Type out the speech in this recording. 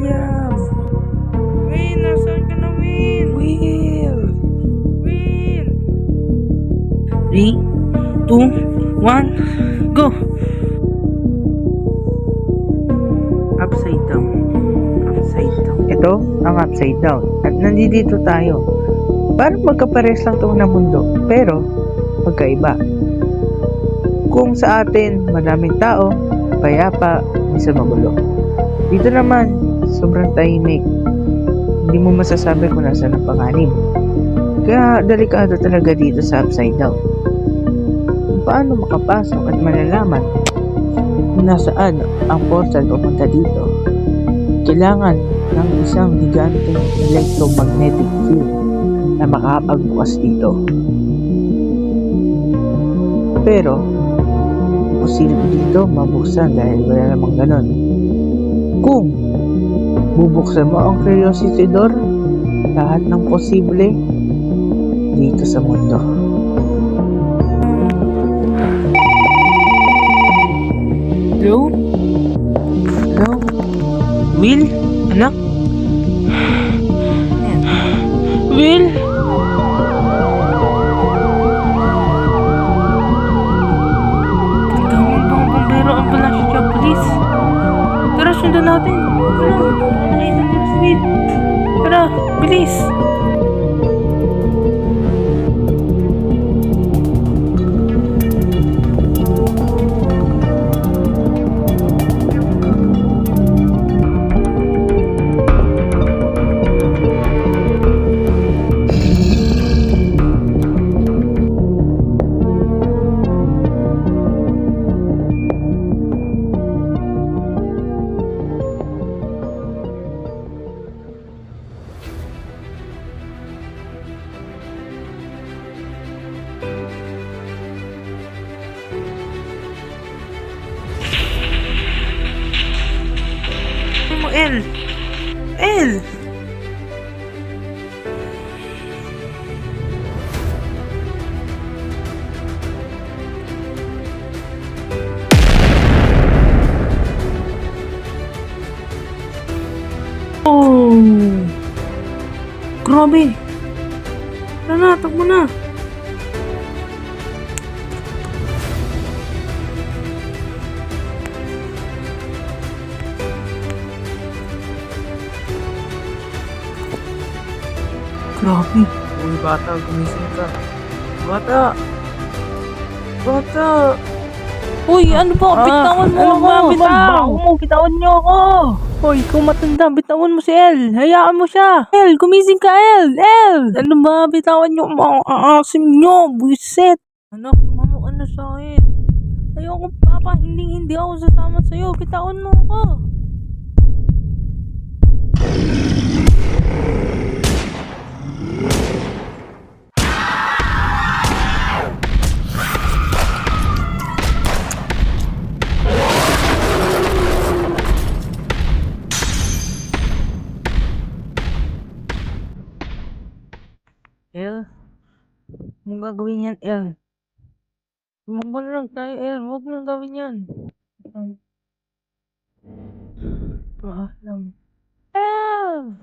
William! Win, nasaan ka na, Win? Will! Win! 3, 2, 1, go! Upside down. Upside down. Ito ang upside down. At nandito tayo. Parang magkapares lang ito na mundo. Pero, magkaiba. Kung sa atin, maraming tao, payapa, minsan magulo. Dito naman, sobrang tahimik. Hindi mo masasabi kung nasaan ang panganib. Kaya delikado talaga dito sa upside down. Kung paano makapasok at malalaman kung nasaan ang portal papunta dito, kailangan ng isang higanteng electromagnetic field na makapagbukas dito. Pero, posible dito mabuksan dahil wala namang ganon. Kung bubuksan mo ang curiosity door, lahat ng posible dito sa mundo. Hello? Hello? Will? Anak? Ayan. Will? Tingnan mo bang bumbero ang ambulansya siya, police? Tara, sundan natin. Tara, nakita mo na si Win. Tara, bilis. Ano mo, El? El! Oh! Grabe! Tara na, takbo na! Grabe. Uy, bata, gumising ka. Bata! Bata! Uy, ano ba? Bitawan mo ano ako! ba? Bitaw mo! Bitawan niyo ako! Hoy, ikaw matanda, bitawan mo si El! Hayaan mo siya! El, gumising ka, El! El! Ano ba? Bitawan niyo mga aasim niyo! Buisit! Anak, sumama ka na sa akin! Ayoko, Papa! Hindi ako sasama sa'yo! Bitawan mo ako! El? Anong gagawin yan, El? Tumakbo na lang tayo, El. Huwag mo nang gawin yan. Paalam. El!